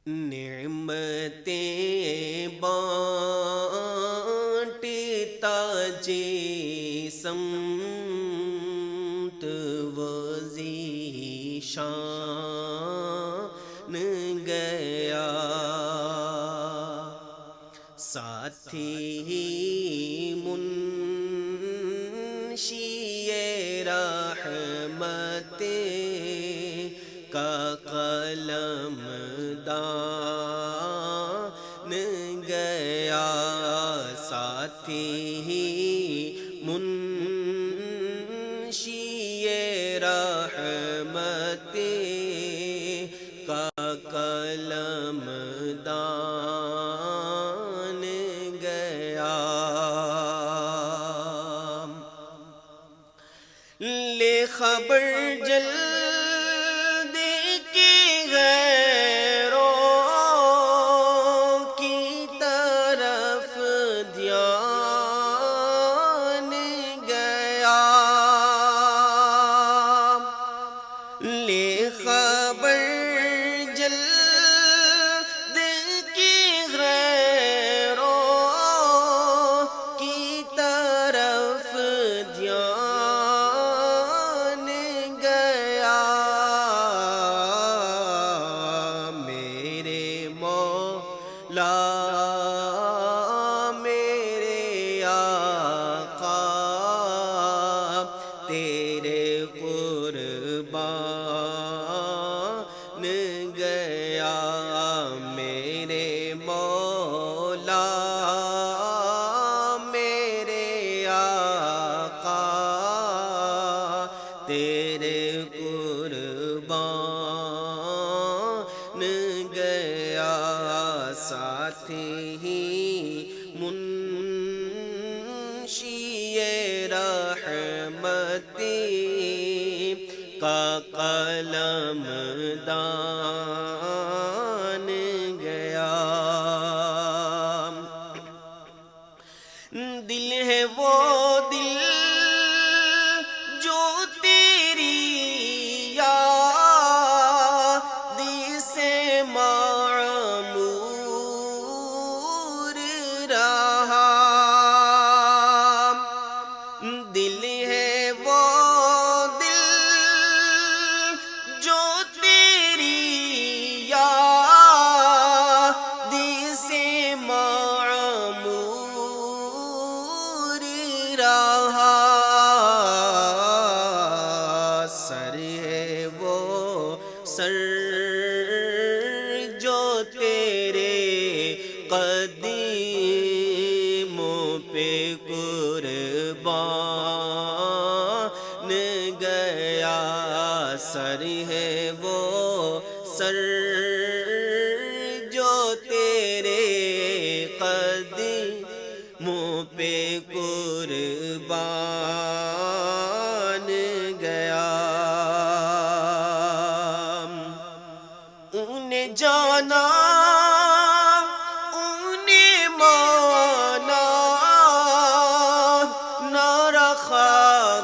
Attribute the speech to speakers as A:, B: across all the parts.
A: نعمتیں بانٹتا سمت وزی شان گیا، ساتھی منشی رحمت کا قلم دان گیا، ساتھی منشی رحمت کا قلم دان گیا، لے خبر جلد کی غیروں کی طرف دھیان گیا، لے خبر جلد کی غیروں کی طرف دھیان گیا، میرے مولا میرے آقا تیرے قربان گیا، میرے مولا میرے آقا تیرے قربان گیا، ساتھی منشی رحمت کا قلم دان گیا، دل ہے وہ دل جو تیری یاد سے معمور رہا، دل ہے وہ دل جو تیری یاد سے معمور رہا، سر ہے وہ سر جو تیرے قدموں پہ قربان گیا، سر ہے وہ سر جو تیرے قدموں پہ قربان گیا، انہیں جانا انہیں مانا نہ رکھا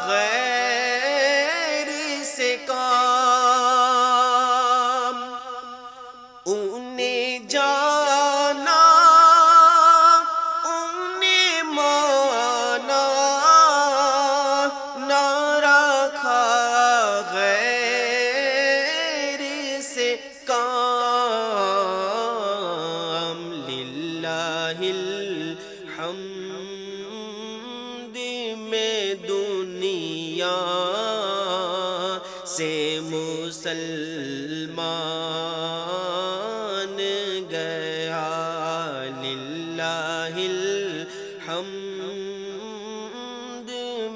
A: غیر سے کام، انہیں جانا انہیں مانا نہ رکھا غیر سے کام، للہ الحمد میں دنیا سے مسلمان گیا، للہ الحمد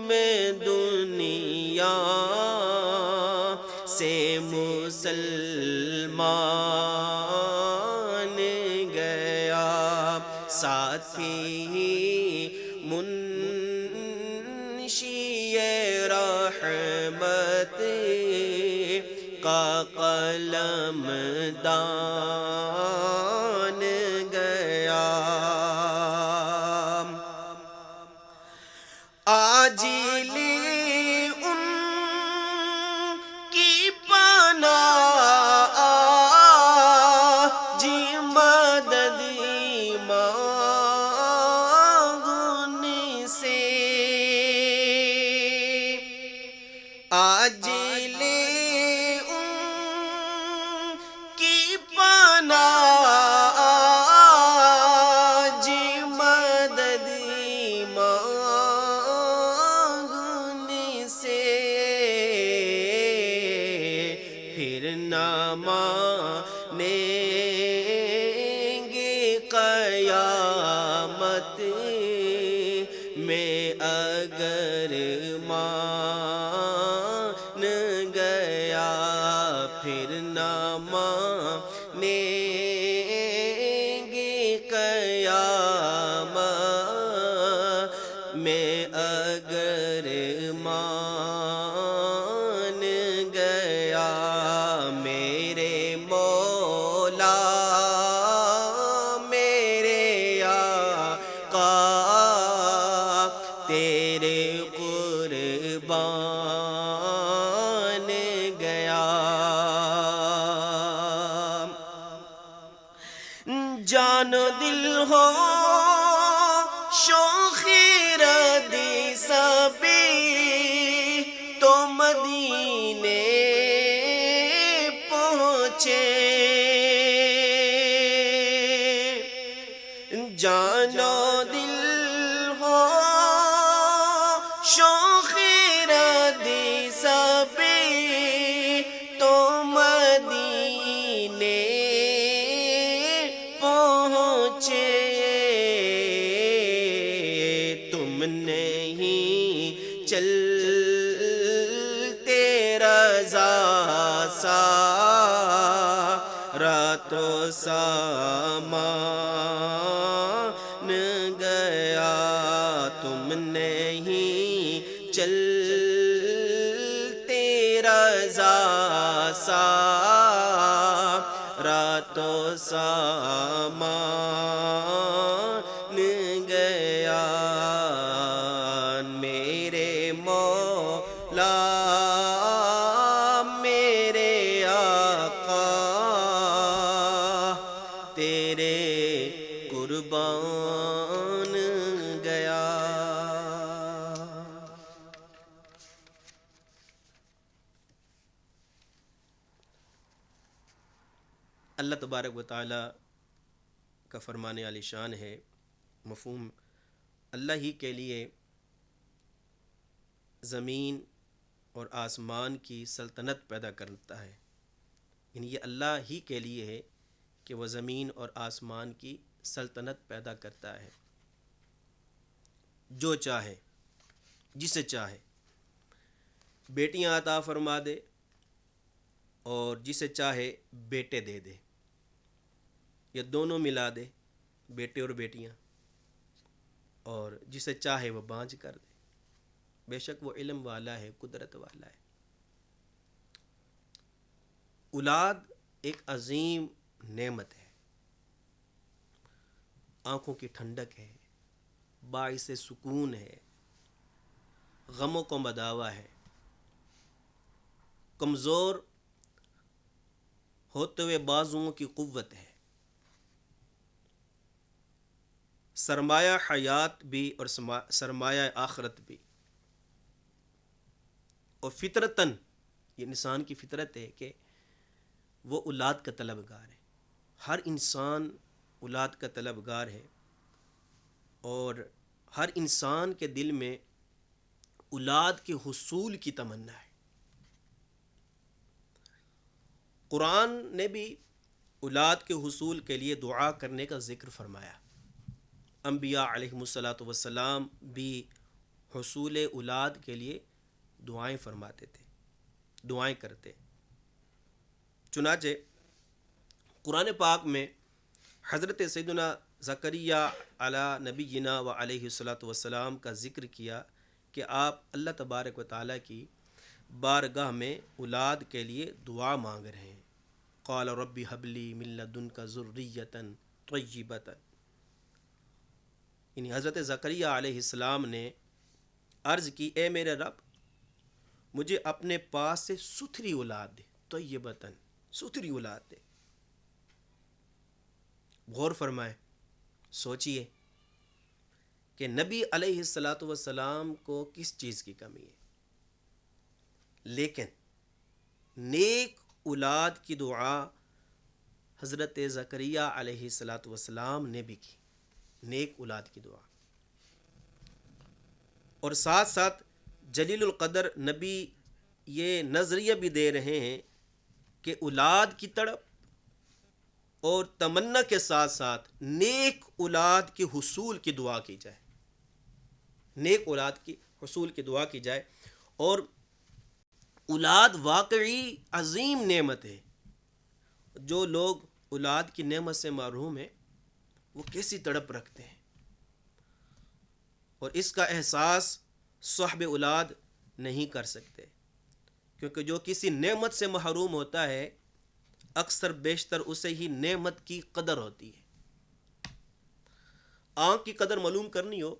A: میں دنیا سے مسلمان گیا، ساتھی منشی رحمت کا قلم دان گیا، آج لی ان کی پناہ جی آج لے ان کی پناہ، آج مدد مانگنے سے، پھر نہ مانیں گے قیامت میں اگر مان گیا، پھر نہ مانیں گے قیامت میں اگر مان گیا۔ میرے مولا میرے آقا تیرے قربان گیا، جان و دل ہو شوخ ردی سبھی تو مدینے پہنچے، جان و دل ہو شوخ ردی سبھی تو مدینے پہنچے، تم نہیں چلتے رضا سا راتوں سامان گیا، تم نہیں چلتے رضا سا راتوں سامان گیا، میرے مولا میرے آقا تیرے قربان گیا۔ اللہ تبارک و تعالی کا فرمان عالی شان ہے، مفہوم اللہ ہی کے لیے زمین اور آسمان کی سلطنت پیدا کرتا ہے، یعنی یہ اللہ ہی کے لیے ہے کہ وہ زمین اور آسمان کی سلطنت پیدا کرتا ہے، جو چاہے جسے چاہے بیٹیاں عطا فرما دے اور جسے چاہے بیٹے دے دے، یا دونوں ملا دے، بیٹے اور بیٹیاں، اور جسے چاہے وہ بانجھ کر دے، بے شک وہ علم والا ہے، قدرت والا ہے۔ اولاد ایک عظیم نعمت ہے، آنکھوں کی ٹھنڈک ہے، باعث سکون ہے، غموں کو مداوا ہے، کمزور ہوتے ہوئے بازوؤں کی قوت ہے، سرمایہ حیات بھی اور سرمایہ آخرت بھی، اور فطرتاً یہ انسان کی فطرت ہے کہ وہ اولاد کا طلبگار ہے، ہر انسان اولاد کا طلبگار ہے، اور ہر انسان کے دل میں اولاد کے حصول کی تمنا ہے۔ قرآن نے بھی اولاد کے حصول کے لیے دعا کرنے کا ذکر فرمایا، انبیاء علیہم الصلاۃ والسلام بھی حصول اولاد کے لیے دعائیں فرماتے تھے، دعائیں کرتے۔ چنانچہ قرآن پاک میں حضرت سیدنا زکریا علی نبینا و علیہ الصلاۃ والسلام کا ذکر کیا کہ آپ اللہ تبارک و تعالیٰ کی بارگاہ میں اولاد کے لیے دعا مانگ رہے ہیں۔ قال رب هب لی من لدنک ذریۃ طیبۃ، یعنی حضرت زکریا علیہ السلام نے عرض کی، اے میرے رب مجھے اپنے پاس سے ستھری اولاد دے، طیبۃ، ستھری اولاد دے۔ غور فرمائیں، سوچئے کہ نبی علیہ الصلاۃ والسلام کو کس چیز کی کمی ہے؟ لیکن نیک اولاد کی دعا حضرت زکریا علیہ الصلاۃ والسلام نے بھی کی، نیک اولاد کی دعا. اور ساتھ ساتھ جلیل القدر نبی یہ نظریہ بھی دے رہے ہیں کہ اولاد کی تڑپ اور تمنا کے ساتھ ساتھ نیک اولاد کے حصول کی دعا کی جائے، نیک اولاد کی حصول کی دعا کی جائے. اور اولاد واقعی عظیم نعمت ہے. جو لوگ اولاد کی نعمت سے محروم ہیں وہ کیسی تڑپ رکھتے ہیں، اور اس کا احساس صاحب اولاد نہیں کر سکتے، کیونکہ جو کسی نعمت سے محروم ہوتا ہے اکثر بیشتر اسے ہی نعمت کی قدر ہوتی ہے. آنکھ کی قدر معلوم کرنی ہو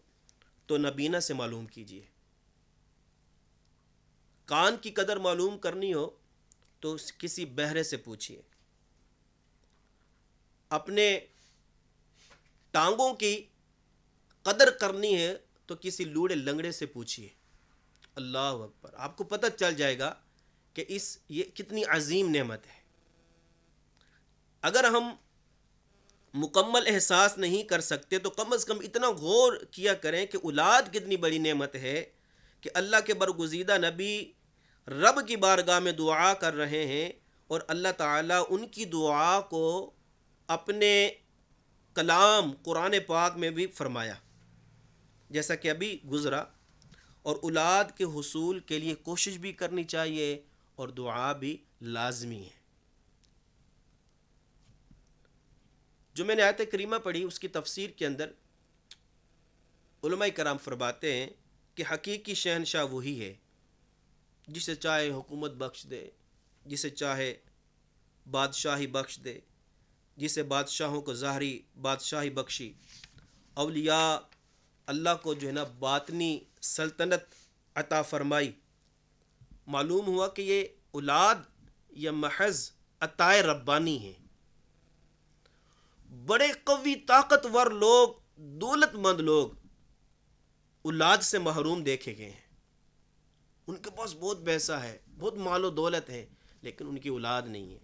A: تو نبینا سے معلوم کیجیے، کان کی قدر معلوم کرنی ہو تو کسی بہرے سے پوچھیے، اپنے ٹانگوں کی قدر کرنی ہے تو کسی لوڑے لنگڑے سے پوچھیے. اللہ اکبر، آپ کو پتہ چل جائے گا کہ یہ کتنی عظیم نعمت ہے. اگر ہم مکمل احساس نہیں کر سکتے تو کم از کم اتنا غور کیا کریں کہ اولاد کتنی بڑی نعمت ہے کہ اللہ کے برگزیدہ نبی رب کی بارگاہ میں دعا کر رہے ہیں اور اللہ تعالیٰ ان کی دعا کو اپنے کلام قرآن پاک میں بھی فرمایا، جیسا کہ ابھی گزرا. اور اولاد کے حصول کے لیے کوشش بھی کرنی چاہیے اور دعا بھی لازمی ہے. جو میں نے آیت کریمہ پڑھی اس کی تفسیر کے اندر علماء کرام فرماتے ہیں کہ حقیقی شہنشاہ وہی ہے جسے چاہے حکومت بخش دے، جسے چاہے بادشاہی بخش دے، جسے بادشاہوں کو ظاہری بادشاہی بخشی. اولیاء اللہ کو جو ہے نا باطنی سلطنت عطا فرمائی. معلوم ہوا کہ یہ اولاد یا محض عطائے ربانی ہیں. بڑے قوی طاقتور لوگ، دولت مند لوگ اولاد سے محروم دیکھے گئے ہیں. ان کے پاس بہت پیسہ ہے، بہت مال و دولت ہے، لیکن ان کی اولاد نہیں ہے،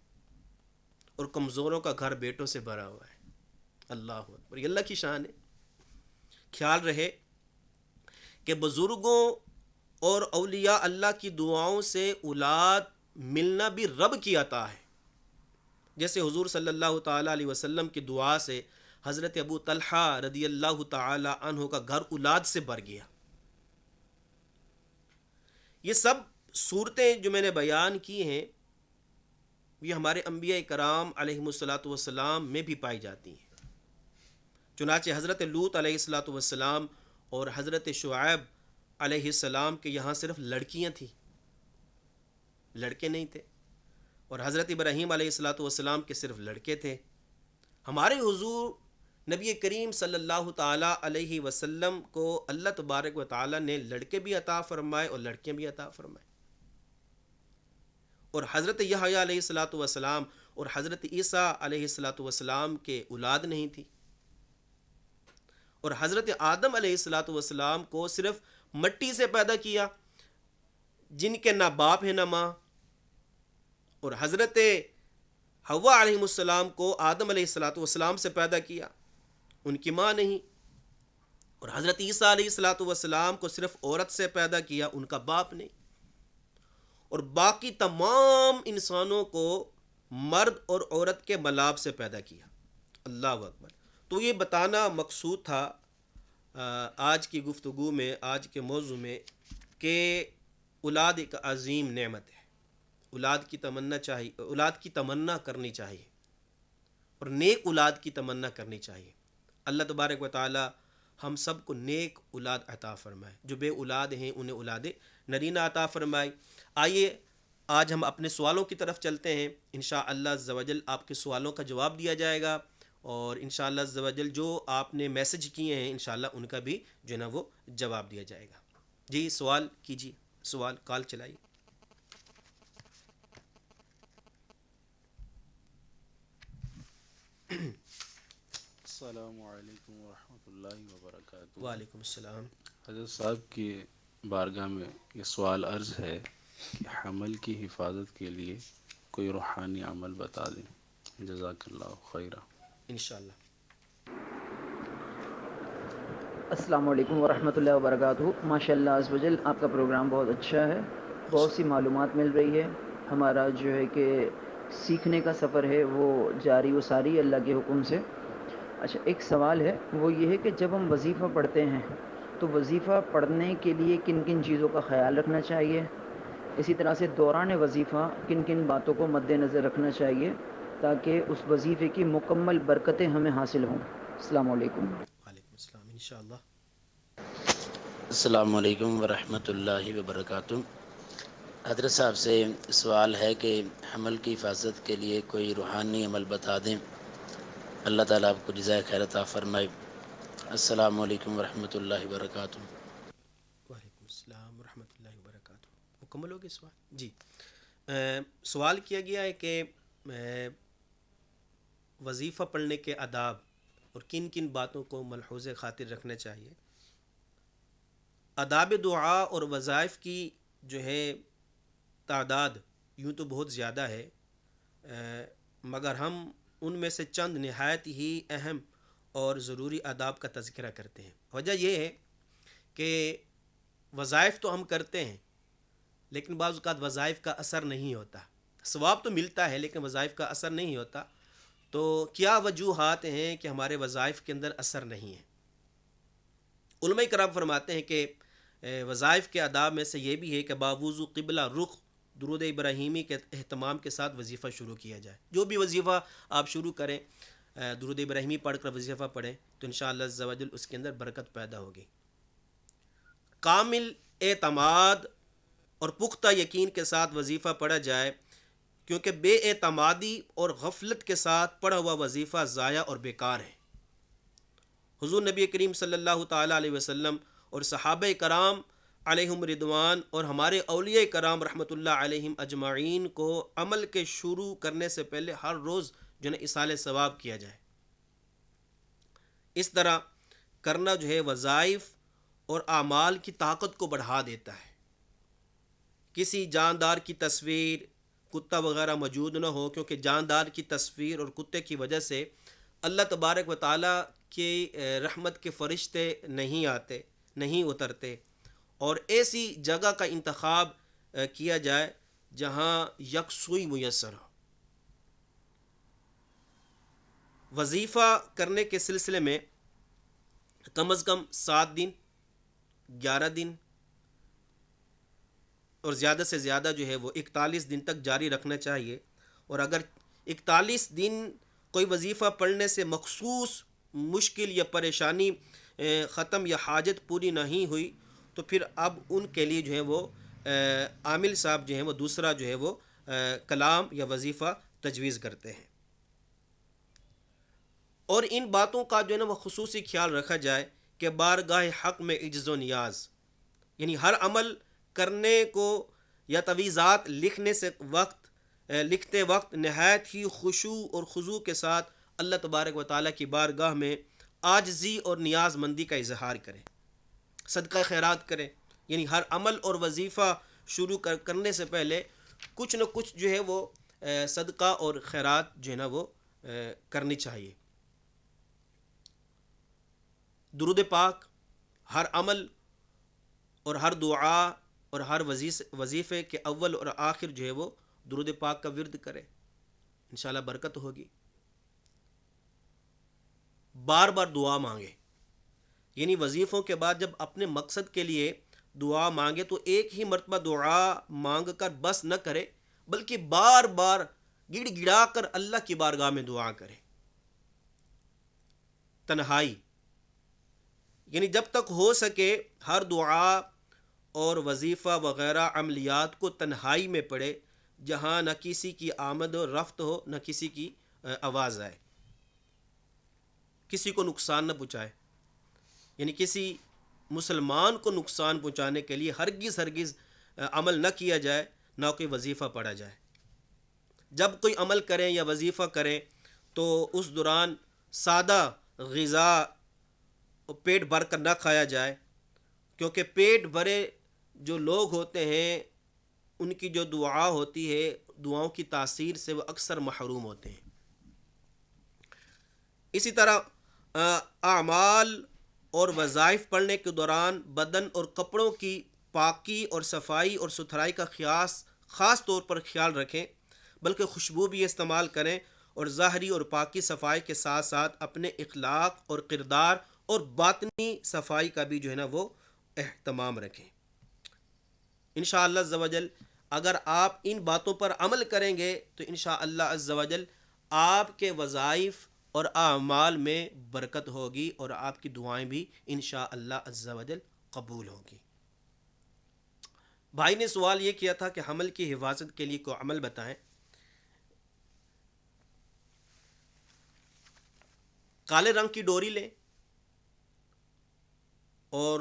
A: اور کمزوروں کا گھر بیٹوں سے بھرا ہوا ہے. اللہ اکبر، یہ اللہ کی شان ہے. خیال رہے کہ بزرگوں اور اولیاء اللہ کی دعاؤں سے اولاد ملنا بھی رب کی عطا ہے. جیسے حضور صلی اللہ تعالیٰ علیہ وسلم کی دعا سے حضرت ابو طلحہ رضی اللہ تعالیٰ عنہ کا گھر اولاد سے بھر گیا. یہ سب صورتیں جو میں نے بیان کی ہیں یہ ہمارے انبیاء کرام علیہم الصلاۃ والسلام میں بھی پائی جاتی ہیں. چنانچہ حضرت لوط علیہ الصلاۃ والسلام اور حضرت شعیب علیہ السلام کے یہاں صرف لڑکیاں تھیں، لڑکے نہیں تھے. اور حضرت ابراہیم علیہ الصلاۃ والسلام کے صرف لڑکے تھے. ہمارے حضور نبی کریم صلی اللہ تعالیٰ علیہ وسلم کو اللہ تبارک و تعالیٰ نے لڑکے بھی عطا فرمائے اور لڑکیاں بھی عطا فرمائے. اور حضرت یحییٰ علیہ الصلاۃ والسلام اور حضرت عیسیٰ علیہ الصلاۃ والسلام کے اولاد نہیں تھی. اور حضرت آدم علیہ الصلاۃ والسلام کو صرف مٹی سے پیدا کیا، جن کے نہ باپ ہے نہ ماں. اور حضرت حوا علیہ السلام کو آدم علیہ الصلاۃ والسلام سے پیدا کیا، ان کی ماں نہیں. اور حضرت عیسیٰ علیہ الصلاۃ والسلام کو صرف عورت سے پیدا کیا، ان کا باپ نہیں. اور باقی تمام انسانوں کو مرد اور عورت کے ملاب سے پیدا کیا. اللہ اکبر. تو یہ بتانا مقصود تھا آج کی گفتگو میں، آج کے موضوع میں، کہ اولاد ایک عظیم نعمت ہے. اولاد کی تمنا چاہیے، اولاد کی تمنا کرنی چاہیے اور نیک اولاد کی تمنا کرنی چاہیے. اللہ تبارک و تعالی ہم سب کو نیک اولاد عطا فرمائے. جو بے اولاد ہیں انہیں اولاد نرینہ عطا فرمائے. آئیے آج ہم اپنے سوالوں کی طرف چلتے ہیں. انشاءاللہ عز و جل آپ کے سوالوں کا جواب دیا جائے گا، اور انشاءاللہ عز و جل جو آپ نے میسج کیے ہیں انشاءاللہ ان کا بھی جو ہے نا وہ جواب دیا جائے گا. جی سوال کیجیے، سوال کال چلائیے.
B: السلام علیکم ورحمۃ اللہ وبرکاتہ.
A: وعلیکم السلام.
B: حضرت صاحب کی بارگاہ میں یہ سوال عرض ہے کہ حمل کی حفاظت کے لیے کوئی روحانی عمل بتا دیں. جزاک اللہ خیرہ.
A: انشاءاللہ.
C: السلام علیکم ورحمۃ اللہ وبرکاتہ. ماشاء اللہ عز و جل آپ کا پروگرام بہت اچھا ہے، بہت سی معلومات مل رہی ہے. ہمارا جو ہے کہ سیکھنے کا سفر ہے وہ جاری و ساری اللہ کے حکم سے. اچھا، ایک سوال ہے، وہ یہ ہے کہ جب ہم وظیفہ پڑھتے ہیں تو وظیفہ پڑھنے کے لیے کن کن چیزوں کا خیال رکھنا چاہیے؟ اسی طرح سے دوران وظیفہ کن کن باتوں کو مد نظر رکھنا چاہیے تاکہ اس وظیفے کی مکمل برکتیں ہمیں حاصل ہوں؟ السلام علیکم.
A: وعلیکم السلام. انشاءاللہ.
D: السلام علیکم ورحمۃ اللہ وبرکاتہ. حضرت صاحب سے سوال ہے کہ حمل کی حفاظت کے لیے کوئی روحانی عمل بتا دیں. اللہ تعالیٰ آپ کو جزائے خیر عطا فرمائے. السلام علیکم ورحمۃ اللہ وبرکاتہ.
A: وعلیکم السلام ورحمۃ اللہ وبرکاتہ. مکمل ہو گیا سوال؟ جی. سوال کیا گیا ہے کہ وظیفہ پڑھنے کے آداب اور کن کن باتوں کو ملحوظ خاطر رکھنا چاہیے. آداب دعا اور وظائف کی جو ہے تعداد یوں تو بہت زیادہ ہے، مگر ہم ان میں سے چند نہایت ہی اہم اور ضروری آداب کا تذکرہ کرتے ہیں. وجہ یہ ہے کہ وظائف تو ہم کرتے ہیں لیکن بعض اوقات وظائف کا اثر نہیں ہوتا. ثواب تو ملتا ہے لیکن وظائف کا اثر نہیں ہوتا. تو کیا وجوہات ہیں کہ ہمارے وظائف کے اندر اثر نہیں ہے؟ علماء کرام فرماتے ہیں کہ وظائف کے آداب میں سے یہ بھی ہے کہ باوضو قبلہ رخ درود ابراہیمی کے اہتمام کے ساتھ وظیفہ شروع کیا جائے. جو بھی وظیفہ آپ شروع کریں درود ابراہیمی پڑھ کر وظیفہ پڑھیں تو انشاءاللہ عز و جل اس کے اندر برکت پیدا ہوگی. کامل اعتماد اور پختہ یقین کے ساتھ وظیفہ پڑھا جائے، کیونکہ بے اعتمادی اور غفلت کے ساتھ پڑھا ہوا وظیفہ ضائع اور بیکار ہے. حضور نبی کریم صلی اللہ تعالیٰ علیہ وسلم اور صحابہ کرام علیہم رضوان اور ہمارے اولیاء کرام رحمۃ اللہ علیہم اجمعین کو عمل کے شروع کرنے سے پہلے ہر روز جو ہے اصالہ ثواب کیا جائے. اس طرح کرنا جو ہے وظائف اور اعمال کی طاقت کو بڑھا دیتا ہے. کسی جاندار کی تصویر، کتا وغیرہ موجود نہ ہو، کیونکہ جاندار کی تصویر اور کتے کی وجہ سے اللہ تبارک و تعالیٰ کی رحمت کے فرشتے نہیں آتے، نہیں اترتے. اور ایسی جگہ کا انتخاب کیا جائے جہاں یکسوئی میسر ہو. وظیفہ کرنے کے سلسلے میں کم از کم 7 دن، 11 دن اور زیادہ سے زیادہ جو ہے وہ 41 دن تک جاری رکھنا چاہیے. اور اگر 41 دن کوئی وظیفہ پڑھنے سے مخصوص مشکل یا پریشانی ختم یا حاجت پوری نہیں ہوئی تو پھر اب ان کے لیے جو ہے وہ عامل صاحب جو ہیں وہ دوسرا جو ہے وہ کلام یا وظیفہ تجویز کرتے ہیں. اور ان باتوں کا جو ہے نا وہ خصوصی خیال رکھا جائے کہ بارگاہ حق میں عجز و نیاز، یعنی ہر عمل کرنے کو یا تویزات لکھتے وقت نہایت ہی خشوع اور خضوع کے ساتھ اللہ تبارک و تعالیٰ کی بارگاہ میں عاجزی اور نیاز مندی کا اظہار کریں. صدقہ خیرات کریں، یعنی ہر عمل اور وظیفہ شروع کرنے سے پہلے کچھ نہ کچھ جو ہے وہ صدقہ اور خیرات جو ہے نا وہ کرنی چاہیے. درود پاک ہر عمل اور ہر دعا اور ہر وظیفے کے اول اور آخر جو ہے وہ درود پاک کا ورد کرے، انشاءاللہ برکت ہوگی. بار بار دعا مانگے، یعنی وظیفوں کے بعد جب اپنے مقصد کے لیے دعا مانگے تو ایک ہی مرتبہ دعا مانگ کر بس نہ کرے، بلکہ بار بار گڑ گڑا کر اللہ کی بارگاہ میں دعا کرے. تنہائی، یعنی جب تک ہو سکے ہر دعا اور وظیفہ وغیرہ عملیات کو تنہائی میں پڑھے، جہاں نہ کسی کی آمد و رفت ہو نہ کسی کی آواز آئے، کسی کو نقصان نہ پہنچائے. یعنی کسی مسلمان کو نقصان پہنچانے کے لیے ہرگز عمل نہ کیا جائے، نہ کوئی وظیفہ پڑھا جائے. جب کوئی عمل کریں یا وظیفہ کریں تو اس دوران سادہ غذا پیٹ بھر کر نہ کھایا جائے، کیونکہ پیٹ بھرے جو لوگ ہوتے ہیں ان کی جو دعا ہوتی ہے، دعاؤں کی تاثیر سے وہ اکثر محروم ہوتے ہیں۔ اسی طرح اعمال اور وظائف پڑھنے کے دوران بدن اور کپڑوں کی پاکی اور صفائی اور ستھرائی کا خاص طور پر خیال رکھیں، بلکہ خوشبو بھی استعمال کریں، اور ظاہری اور پاکی صفائی کے ساتھ ساتھ اپنے اخلاق اور کردار اور باطنی صفائی کا بھی جو ہے نا وہ اہتمام رکھیں۔ انشاءاللہ عز و جل اگر آپ ان باتوں پر عمل کریں گے تو انشاءاللہ عز و جل آپ کے وظائف اور اعمال میں برکت ہوگی، اور آپ کی دعائیں بھی انشاءاللہ عز و جل قبول ہوگی۔ بھائی نے سوال یہ کیا تھا کہ حمل کی حفاظت کے لیے کوئی عمل بتائیں۔ کالے رنگ کی ڈوری لیں اور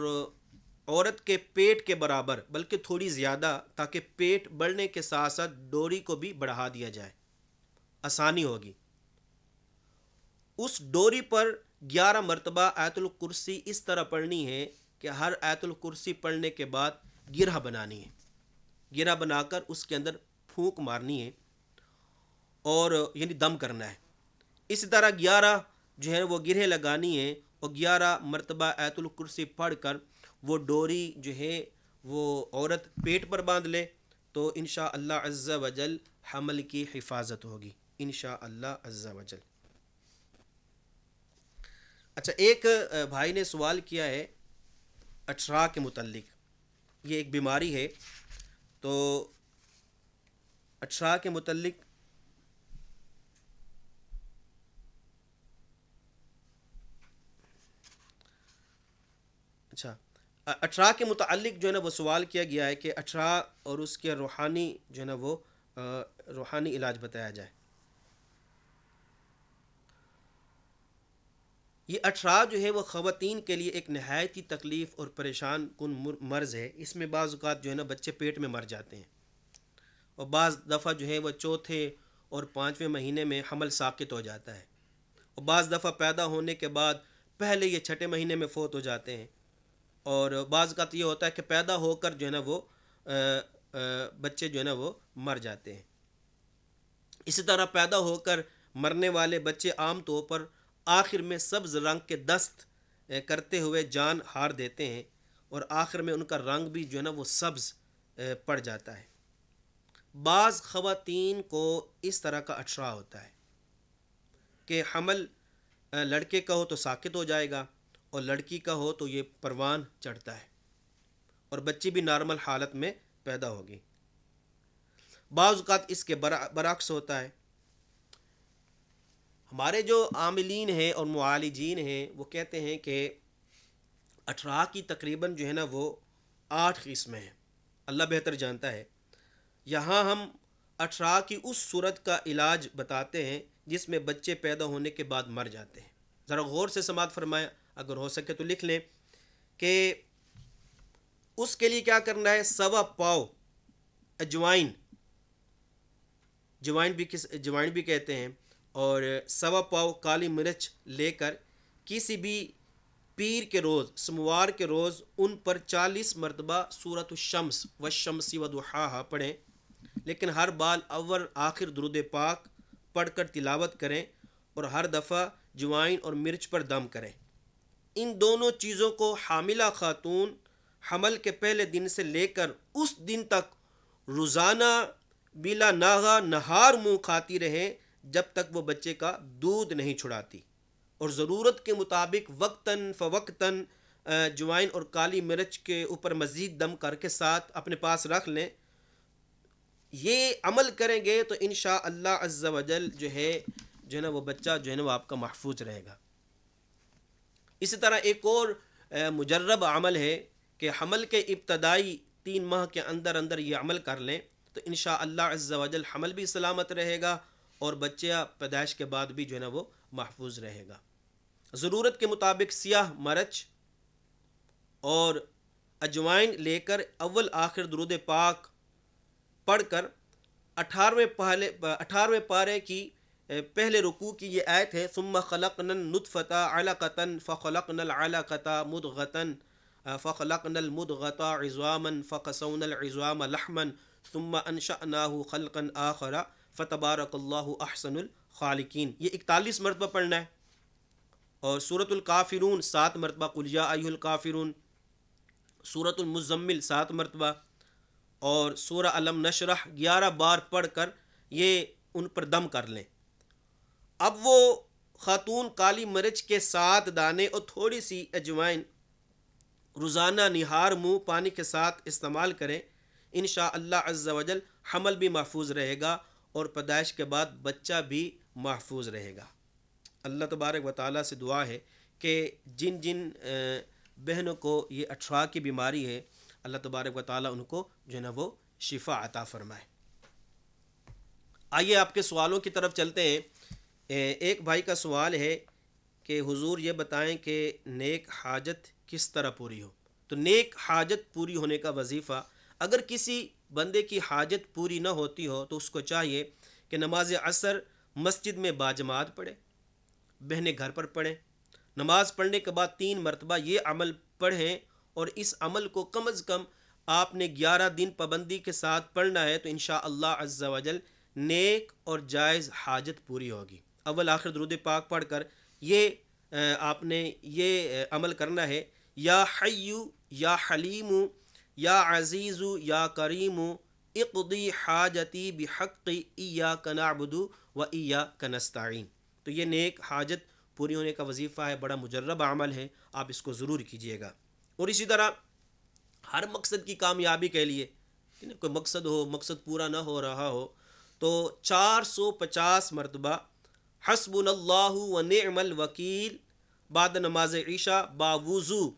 A: عورت کے پیٹ کے برابر بلکہ تھوڑی زیادہ، تاکہ پیٹ بڑھنے کے ساتھ ساتھ ڈوری کو بھی بڑھا دیا جائے، آسانی ہوگی۔ اس ڈوری پر 11 مرتبہ آیت الکرسی اس طرح پڑھنی ہے کہ ہر آیت الکرسی پڑھنے کے بعد گرہ بنانی ہے، گرہ بنا کر اس کے اندر پھونک مارنی ہے، اور یعنی دم کرنا ہے۔ اسی طرح 11 جو ہے وہ گرہ لگانی ہے، اور 11 مرتبہ آیت الکرسی پڑھ کر وہ ڈوری جو ہے وہ عورت پیٹ پر باندھ لے، تو انشاءاللہ عز و جل حمل کی حفاظت ہوگی انشاءاللہ عز و جل۔ اچھا، ایک بھائی نے سوال کیا ہے اٹھرا کے متعلق۔ یہ ایک بیماری ہے، تو اٹھرا کے متعلق اٹھرا کے متعلق جو ہے نا وہ سوال کیا گیا ہے کہ اٹھرا اور اس کے روحانی جو ہے نا وہ روحانی علاج بتایا جائے۔ یہ اٹھرا جو ہے وہ خواتین کے لیے ایک نہایت ہی تکلیف اور پریشان کن مرض ہے۔ اس میں بعض اوقات جو ہے نا بچے پیٹ میں مر جاتے ہیں، اور بعض دفعہ جو ہے وہ چوتھے اور 5ویں مہینے میں حمل ساقط ہو جاتا ہے، اور بعض دفعہ پیدا ہونے کے بعد پہلے یہ 6 مہینے میں فوت ہو جاتے ہیں، اور بعض اوقات یہ ہوتا ہے کہ پیدا ہو کر جو ہے نا وہ بچے جو ہے نا وہ مر جاتے ہیں۔ اسی طرح پیدا ہو کر مرنے والے بچے عام طور پر آخر میں سبز رنگ کے دست کرتے ہوئے جان ہار دیتے ہیں، اور آخر میں ان کا رنگ بھی جو ہے نا وہ سبز پڑ جاتا ہے۔ بعض خواتین کو اس طرح کا اٹھرا ہوتا ہے کہ حمل لڑکے کا ہو تو ساقط ہو جائے گا، اور لڑکی کا ہو تو یہ پروان چڑھتا ہے، اور بچی بھی نارمل حالت میں پیدا ہوگی۔ بعض اوقات اس کے برعکس ہوتا ہے۔ ہمارے جو عاملین ہیں اور معالجین ہیں وہ کہتے ہیں کہ اٹھرا کی تقریباً جو ہے نا وہ 8 قسمیں ہیں، اللہ بہتر جانتا ہے۔ یہاں ہم اٹھرا کی اس صورت کا علاج بتاتے ہیں جس میں بچے پیدا ہونے کے بعد مر جاتے ہیں۔ ذرا غور سے سماعت فرمائیں، اگر ہو سکے تو لکھ لیں کہ اس کے لیے کیا کرنا ہے۔ 1.25 پاؤ اجوائن، جوائن بھی کہتے ہیں، اور 1.25 پاؤ کالی مرچ لے کر کسی بھی پیر کے روز، سموار کے روز ان پر 40 مرتبہ سورۃ الشمس والشمس وضحاہا پڑھیں، لیکن ہر بال اول آخر درود پاک پڑھ کر تلاوت کریں، اور ہر دفعہ جوائن اور مرچ پر دم کریں۔ ان دونوں چیزوں کو حاملہ خاتون حمل کے پہلے دن سے لے کر اس دن تک روزانہ بلا ناغہ نہار منہ کھاتی رہیں جب تک وہ بچے کا دودھ نہیں چھڑاتی، اور ضرورت کے مطابق وقتاً فوقتاً جوائن اور کالی مرچ کے اوپر مزید دم کر کے ساتھ اپنے پاس رکھ لیں۔ یہ عمل کریں گے تو انشاءاللہ عز و جل جو ہے نا وہ بچہ جو ہے نا وہ آپ کا محفوظ رہے گا۔ اسی طرح ایک اور مجرب عمل ہے کہ حمل کے ابتدائی 3 ماہ کے اندر یہ عمل کر لیں تو انشاءاللہ عز و جل حمل بھی سلامت رہے گا، اور بچہ پیدائش کے بعد بھی جو ہے نا وہ محفوظ رہے گا۔ ضرورت کے مطابق سیاہ مرچ اور اجوائن لے کر اول آخر درود پاک پڑھ کر 18ویں پارے کی پہلے رکوع کی یہ آیت ہے، ثم خلقنا النطفة علقة فخلقنا العلقة مضغة فخلقنا المضغة عظاما فقسونا العظام لحما ثم انشأناه خلقا آخر فتبارک اللہ احسن الخالقین، یہ 41 مرتبہ پڑھنا ہے. اور سورۃ الکافرون 7 مرتبہ، قل یا ایھا الکافرون. سورۃ المزمل 7 مرتبہ، اور سورہ علم نشرح 11 بار پڑھ کر یہ ان پر دم کر لیں. اب وہ خاتون کالی مرچ کے 7 دانے اور تھوڑی سی اجوائن روزانہ نہار منہ پانی کے ساتھ استعمال کریں. انشاءاللہ عز و جل حمل بھی محفوظ رہے گا اور پیدائش کے بعد بچہ بھی محفوظ رہے گا. اللہ تبارک و تعالیٰ سے دعا ہے کہ جن جن بہنوں کو یہ اٹھرا کی بیماری ہے، اللہ تبارک و تعالیٰ ان کو جو ہے نا وہ شفا عطا فرمائے. آئیے آپ کے سوالوں کی طرف چلتے ہیں. ایک بھائی کا سوال ہے کہ حضور یہ بتائیں کہ نیک حاجت کس طرح پوری ہو. تو نیک حاجت پوری ہونے کا وظیفہ، اگر کسی بندے کی حاجت پوری نہ ہوتی ہو تو اس کو چاہیے کہ نماز عصر مسجد میں باجماعت پڑھے، بہنیں گھر پر پڑھیں. نماز پڑھنے کے بعد 3 مرتبہ یہ عمل پڑھیں، اور اس عمل کو کم از کم آپ نے 11 دن پابندی کے ساتھ پڑھنا ہے، تو انشاءاللہ عز و جل نیک اور جائز حاجت پوری ہوگی. اول آخر درود پاک پڑھ کر یہ آپ نے یہ عمل کرنا ہے: یا حی یا حلیم یا عزیز یا کریم اقضی حاجتی بحق ایاک نعبد و ایاک نستعین. تو یہ نیک حاجت پوری ہونے کا وظیفہ ہے، بڑا مجرب عمل ہے، آپ اس کو ضرور کیجیے گا. اور اسی طرح ہر مقصد کی کامیابی کے لیے کوئی مقصد ہو، مقصد پورا نہ ہو رہا ہو، تو 450 مرتبہ حسبنا اللہ و نعم الوکیل بعد نماز عشاء باوضو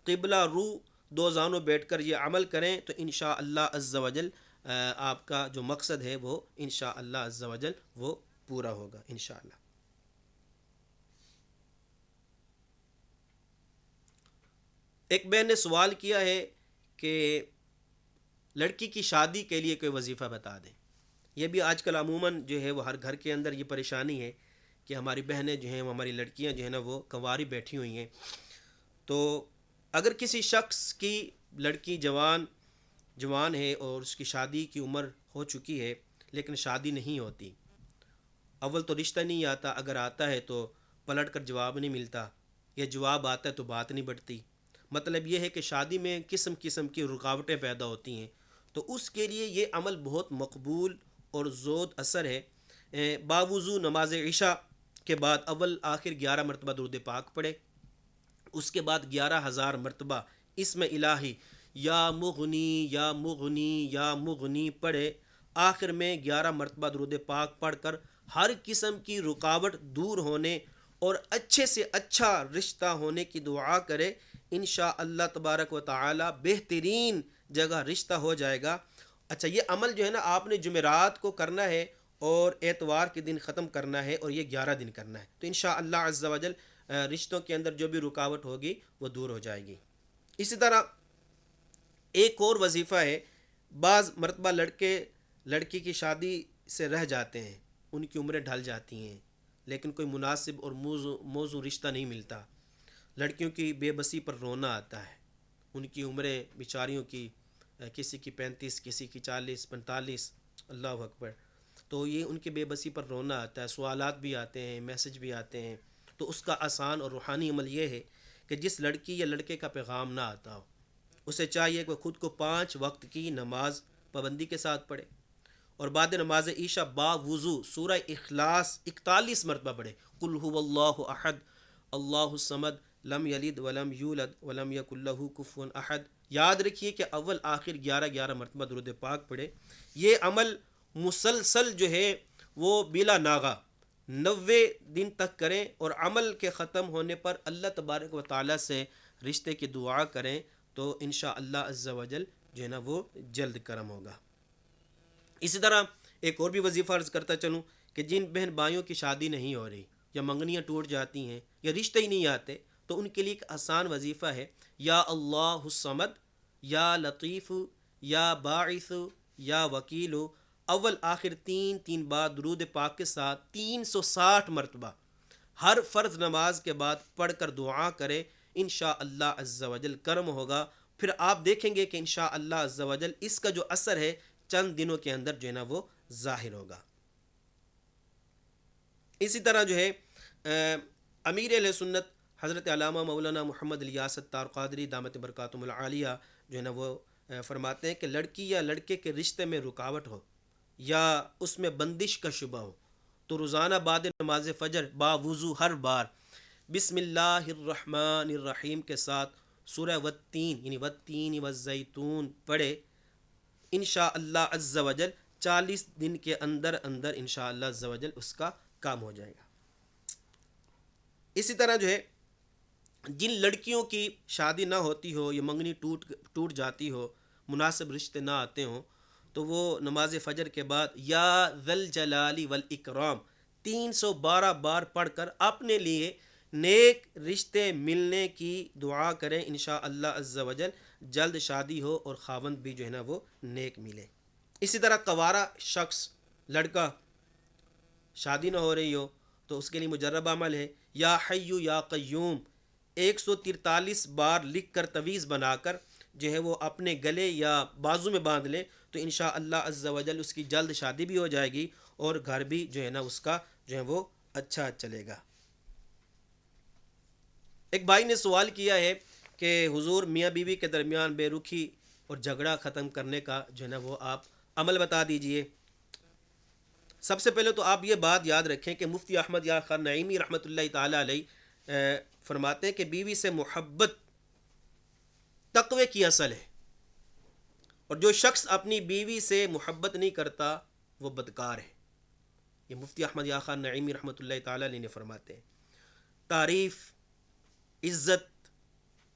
A: قبلہ رو 2 زانوں بیٹھ کر یہ عمل کریں، تو انشاءاللہ عز و جل آپ کا جو مقصد ہے وہ انشاءاللہ عز و جل وہ پورا ہوگا انشاءاللہ. ایک بہن نے سوال کیا ہے کہ لڑکی کی شادی کے لیے کوئی وظیفہ بتا دیں. یہ بھی آج کل عموماً جو ہے وہ ہر گھر کے اندر یہ پریشانی ہے کہ ہماری بہنیں جو ہیں، ہماری لڑکیاں جو ہیں نا وہ کنواری بیٹھی ہوئی ہیں. تو اگر کسی شخص کی لڑکی جوان ہے اور اس کی شادی کی عمر ہو چکی ہے لیکن شادی نہیں ہوتی، اول تو رشتہ نہیں آتا، اگر آتا ہے تو پلٹ کر جواب نہیں ملتا، یا جواب آتا ہے تو بات نہیں بڑھتی. مطلب یہ ہے کہ شادی میں قسم قسم کی رکاوٹیں پیدا ہوتی ہیں. تو اس کے لیے یہ عمل بہت مقبول اور زود اثر ہے. باوضو نماز عشاء کے بعد اول آخر 11 مرتبہ درود پاک پڑھے، اس کے بعد 11,000 مرتبہ اسم الہی یا مغنی یا مغنی یا مغنی پڑھے. آخر میں 11 مرتبہ درود پاک پڑھ کر ہر قسم کی رکاوٹ دور ہونے اور اچھے سے اچھا رشتہ ہونے کی دعا کرے. انشاءاللہ تبارک و تعالی بہترین جگہ رشتہ ہو جائے گا. اچھا، یہ عمل جو ہے نا آپ نے جمعرات کو کرنا ہے اور اتوار کے دن ختم کرنا ہے، اور یہ 11 دن کرنا ہے. تو انشاءاللہ عز و جل رشتوں کے اندر جو بھی رکاوٹ ہوگی وہ دور ہو جائے گی. اسی طرح ایک اور وظیفہ ہے، بعض مرتبہ لڑکی کی شادی سے رہ جاتے ہیں، ان کی عمریں ڈھل جاتی ہیں لیکن کوئی مناسب اور موزوں رشتہ نہیں ملتا. لڑکیوں کی بے بسی پر رونا آتا ہے، ان کی عمریں بیچاریوں کی کسی کی 35، کسی کی 40، 45، اللہ اکبر. تو یہ ان کی بے بسی پر رونا آتا ہے، سوالات بھی آتے ہیں، میسج بھی آتے ہیں. تو اس کا آسان اور روحانی عمل یہ ہے کہ جس لڑکی یا لڑکے کا پیغام نہ آتا ہو، اسے چاہیے کہ خود کو 5 وقت کی نماز پابندی کے ساتھ پڑھے، اور بعد نماز عشاء باوضو سورہ اخلاص 41 مرتبہ پڑھے. قل هو اللہ احد اللہ الصمد لم یلد ولم یولد ولم یکن لہ کفوا احد. یاد رکھیے کہ اول آخر 11 مرتبہ درود پاک پڑھے. یہ عمل مسلسل جو ہے وہ بلا ناغہ 90 دن تک کریں، اور عمل کے ختم ہونے پر اللہ تبارک و تعالیٰ سے رشتے کی دعا کریں، تو انشاءاللہ عز و جل جو ہے نا وہ جلد کرم ہوگا. اسی طرح ایک اور بھی وظیفہ عرض کرتا چلوں کہ جن بہن بھائیوں کی شادی نہیں ہو رہی، یا منگنیاں ٹوٹ جاتی ہیں، یا رشتے ہی نہیں آتے، تو ان کے لیے ایک آسان وظیفہ ہے: یا اللہ الصمد یا لطیف یا باعث یا وکیل. اول آخر 3 بار درود پاک کے ساتھ 360 مرتبہ ہر فرض نماز کے بعد پڑھ کر دعا کرے. انشاءاللہ عز و جل کرم ہوگا. پھر آپ دیکھیں گے کہ انشاءاللہ عز و جل اس کا جو اثر ہے چند دنوں کے اندر جو ہے نا وہ ظاہر ہوگا۔ اسی طرح جو ہے امیر اہل سنت حضرت علامہ مولانا محمد الیاس الطار قادری دامت برکاتہم العالیہ جو ہے نا وہ فرماتے ہیں کہ لڑکی یا لڑکے کے رشتے میں رکاوٹ ہو یا اس میں بندش کا شبہ ہو تو روزانہ بعد نماز فجر باوضو ہر بار بسم اللہ الرحمن الرحیم کے ساتھ سورہ والتین یعنی والتین والزیتون پڑھے، انشاءاللہ عز و جل 40 دن کے اندر اندر انشاءاللہ عز و جل اس کا کام ہو جائے گا۔ اسی طرح جو ہے جن لڑکیوں کی شادی نہ ہوتی ہو یا منگنی ٹوٹ جاتی ہو، مناسب رشتے نہ آتے ہوں، تو وہ نماز فجر کے بعد یا ذل جلالی والاکرام 312 بار پڑھ کر اپنے لیے نیک رشتے ملنے کی دعا کریں، انشاءاللہ عز و جل جلد شادی ہو اور خاوند بھی جو ہے نا وہ نیک ملے۔ اسی طرح کوارا شخص لڑکا شادی نہ ہو رہی ہو تو اس کے لیے مجرب عمل ہے یا حی یا قیوم 143 بار لکھ کر تعویذ بنا کر جو ہے وہ اپنے گلے یا بازو میں باندھ لے تو انشاءاللہ عز و جل اس کی جلد شادی بھی ہو جائے گی اور گھر بھی جو ہے نا اس کا جو ہے وہ اچھا چلے گا۔ ایک بھائی نے سوال کیا ہے کہ حضور میاں بیوی کے درمیان بے رخی اور جھگڑا ختم کرنے کا جو ہے نا وہ آپ عمل بتا دیجئے۔ سب سے پہلے تو آپ یہ بات یاد رکھیں کہ مفتی احمد یار خان نعیمی رحمۃ اللہ تعالیٰ علیہ فرماتے ہیں کہ بیوی سے محبت تقوی کی اصل ہے، اور جو شخص اپنی بیوی سے محبت نہیں کرتا وہ بدکار ہے۔ یہ مفتی احمد یار خان نعیمی رحمۃ اللہ تعالیٰ علیہ نے فرماتے ہیں۔ تعریف، عزت،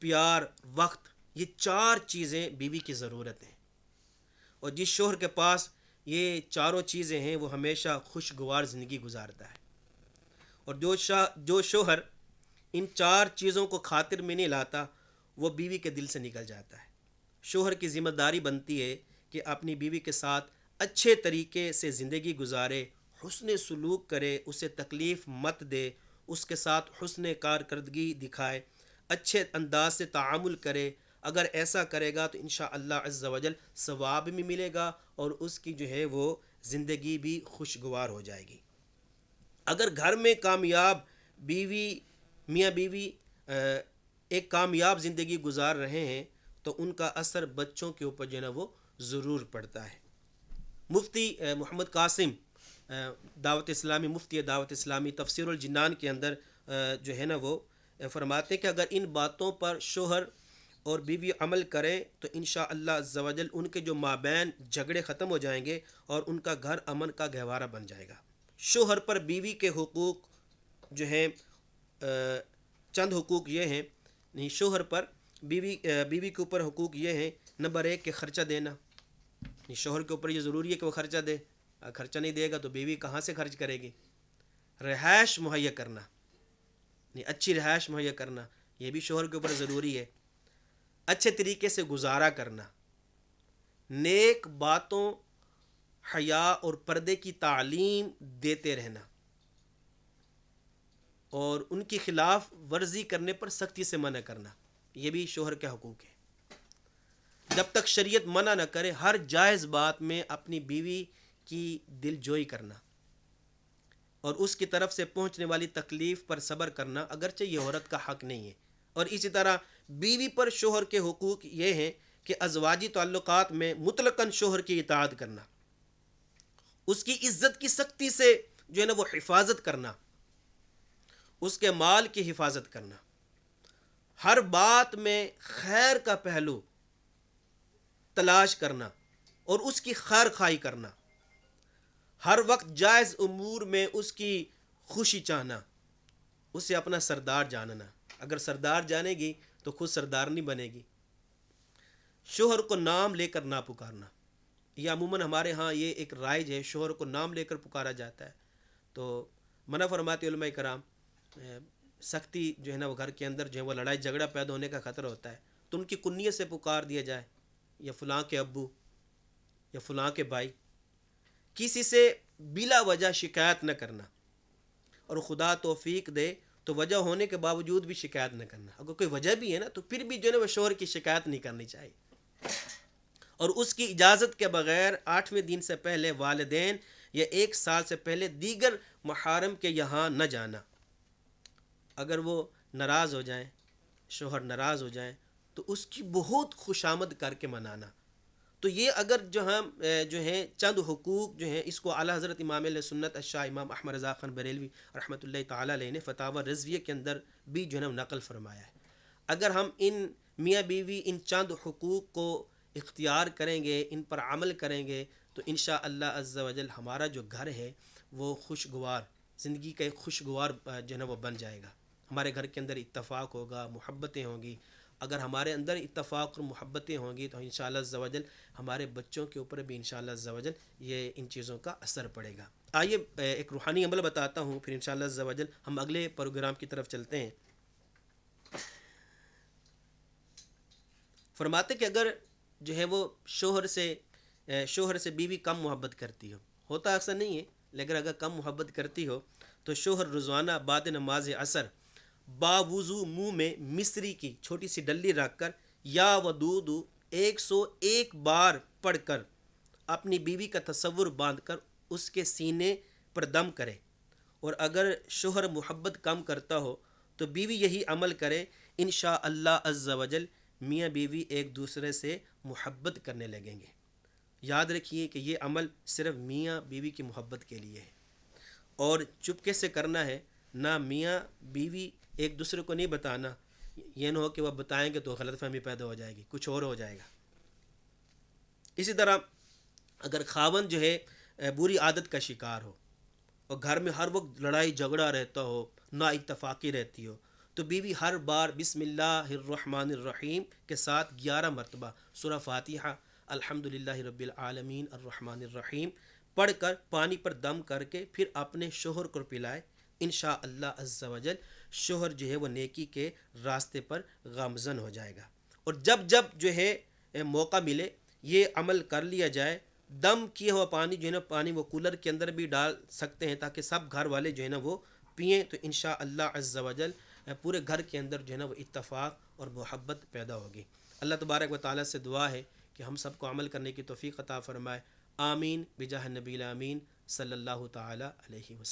A: پیار، وقت، یہ 4 چیزیں بیوی کی ضرورت ہیں، اور جس شوہر کے پاس یہ چاروں چیزیں ہیں وہ ہمیشہ خوشگوار زندگی گزارتا ہے، اور جو شوہر ان 4 چیزوں کو خاطر میں نہیں لاتا وہ بیوی کے دل سے نکل جاتا ہے۔ شوہر کی ذمہ داری بنتی ہے کہ اپنی بیوی کے ساتھ اچھے طریقے سے زندگی گزارے، حسن سلوک کرے، اسے تکلیف مت دے، اس کے ساتھ حسن کارکردگی دکھائے، اچھے انداز سے تعامل کرے۔ اگر ایسا کرے گا تو انشاءاللہ عز و جل ثواب بھی ملے گا اور اس کی جو ہے وہ زندگی بھی خوشگوار ہو جائے گی۔ اگر گھر میں کامیاب میاں بیوی ایک کامیاب زندگی گزار رہے ہیں تو ان کا اثر بچوں کے اوپر جو ہے نا وہ ضرور پڑتا ہے۔ مفتی محمد قاسم دعوت اسلامی مفتی دعوت اسلامی تفسیر الجنان کے اندر جو ہے نا وہ فرماتے ہیں کہ اگر ان باتوں پر شوہر اور بیوی عمل کریں تو انشاءاللہ عز و جل ان کے جو مابین جھگڑے ختم ہو جائیں گے اور ان کا گھر امن کا گہوارہ بن جائے گا۔ شوہر پر بیوی کے حقوق جو ہیں چند حقوق یہ ہیں، نہیں شوہر پر بیوی کے اوپر حقوق یہ ہیں، نمبر 1 کہ خرچہ دینا، شوہر کے اوپر یہ ضروری ہے کہ وہ خرچہ دے، خرچہ نہیں دے گا تو بیوی کہاں سے خرچ کرے گی۔ رہائش مہیا کرنا، اچھی رہائش مہیا کرنا یہ بھی شوہر کے اوپر ضروری ہے۔ اچھے طریقے سے گزارا کرنا، نیک باتوں، حیا اور پردے کی تعلیم دیتے رہنا، اور ان کی خلاف ورزی کرنے پر سختی سے منع کرنا، یہ بھی شوہر کے حقوق ہے۔ جب تک شریعت منع نہ کرے ہر جائز بات میں اپنی بیوی کی دل جوئی کرنا اور اس کی طرف سے پہنچنے والی تکلیف پر صبر کرنا، اگرچہ یہ عورت کا حق نہیں ہے۔ اور اسی طرح بیوی پر شوہر کے حقوق یہ ہیں کہ ازواجی تعلقات میں مطلقاً شوہر کی اطاعت کرنا، اس کی عزت کی سختی سے جو ہے نا وہ حفاظت کرنا، اس کے مال کی حفاظت کرنا، ہر بات میں خیر کا پہلو تلاش کرنا اور اس کی خیر خواہی کرنا، ہر وقت جائز امور میں اس کی خوشی چاہنا، اسے اپنا سردار جاننا۔ اگر سردار جانے گی تو خود سردار نہیں بنے گی۔ شوہر کو نام لے کر نہ پکارنا، یہ عموماً ہمارے ہاں یہ ایک رائج ہے، شوہر کو نام لے کر پکارا جاتا ہے، تو منع فرماتے علماء کرام، سختی جو ہے نا وہ گھر کے اندر جو ہے وہ لڑائی جھگڑا پیدا ہونے کا خطرہ ہوتا ہے، تو ان کی کنیت سے پکار دیا جائے، یا فلاں کے ابو یا فلاں کے بھائی۔ کسی سے بلا وجہ شکایت نہ کرنا، اور خدا توفیق دے تو وجہ ہونے کے باوجود بھی شکایت نہ کرنا۔ اگر کوئی وجہ بھی ہے نا تو پھر بھی جو ہے نا وہ شوہر کی شکایت نہیں کرنی چاہیے، اور اس کی اجازت کے بغیر 8ویں دن سے پہلے والدین یا 1 سال سے پہلے دیگر محارم کے یہاں نہ جانا۔ اگر وہ ناراض ہو جائیں، شوہر ناراض ہو جائیں، تو اس کی بہت خوشامد کر کے منانا۔ تو یہ اگر جو ہیں چند حقوق جو ہیں، اس کو اعلیٰ حضرت امام علیہ سنت الشاہ امام احمد رضا خان بریلوی رحمۃ اللہ تعالیٰ علیہ نے فتاوی رضویہ کے اندر بھی جو ہے نقل فرمایا ہے۔ اگر ہم ان میاں بیوی ان چند حقوق کو اختیار کریں گے، ان پر عمل کریں گے، تو انشاءاللہ عز و جل ہمارا جو گھر ہے وہ خوشگوار، زندگی کا ایک خوشگوار جو ہے وہ بن جائے گا۔ ہمارے گھر کے اندر اتفاق ہوگا، محبتیں ہوں گی۔ اگر ہمارے اندر اتفاق اور محبتیں ہوں گی تو انشاءاللہ عز و جل ہمارے بچوں کے اوپر بھی انشاءاللہ عز و جل یہ ان چیزوں کا اثر پڑے گا۔ آئیے ایک روحانی عمل بتاتا ہوں، پھر انشاءاللہ عز و جل ہم اگلے پروگرام کی طرف چلتے ہیں۔ فرماتے کہ اگر جو ہے وہ شوہر سے بیوی کم محبت کرتی ہو، ہوتا ایسا نہیں ہے، لیکن اگر کم محبت کرتی ہو تو شوہر روزانہ بعد نماز عصر باوضو منہ میں مصری کی چھوٹی سی ڈلی رکھ کر یا ودود 101 بار پڑھ کر اپنی بیوی کا تصور باندھ کر اس کے سینے پر دم کرے، اور اگر شوہر محبت کم کرتا ہو تو بیوی یہی عمل کرے، انشاءاللہ عز و جل میاں بیوی ایک دوسرے سے محبت کرنے لگیں گے۔ یاد رکھیے کہ یہ عمل صرف میاں بیوی کی محبت کے لیے ہے، اور چپکے سے کرنا ہے، نہ میاں بیوی ایک دوسرے کو نہیں بتانا، یہ نہ ہو کہ وہ بتائیں گے تو غلط فہمی پیدا ہو جائے گی، کچھ اور ہو جائے گا۔ اسی طرح اگر خاوند جو ہے بری عادت کا شکار ہو اور گھر میں ہر وقت لڑائی جھگڑا رہتا ہو، نا اتفاقی رہتی ہو، تو بیوی ہر بار بسم اللہ الرحمن الرحیم کے ساتھ 11 مرتبہ سورہ فاتحہ الحمدللہ رب العالمین الرحمن الرحیم پڑھ کر پانی پر دم کر کے پھر اپنے شوہر کو پلائے، انشاءاللہ عز و جل شوہر جو ہے وہ نیکی کے راستے پر گامزن ہو جائے گا۔ اور جب جو ہے موقع ملے یہ عمل کر لیا جائے، دم کیا ہوا پانی جو ہے نا، پانی وہ کولر کے اندر بھی ڈال سکتے ہیں تاکہ سب گھر والے جو ہے نا وہ پئیں، تو انشاءاللہ عز و جل پورے گھر کے اندر جو ہے نا وہ اتفاق اور محبت پیدا ہوگی۔ اللہ تبارک و تعالیٰ سے دعا ہے کہ ہم سب کو عمل کرنے کی توفیق عطا فرمائے۔ آمین بجاہ نبی الامین صلی اللہ تعالیٰ علیہ وسلم۔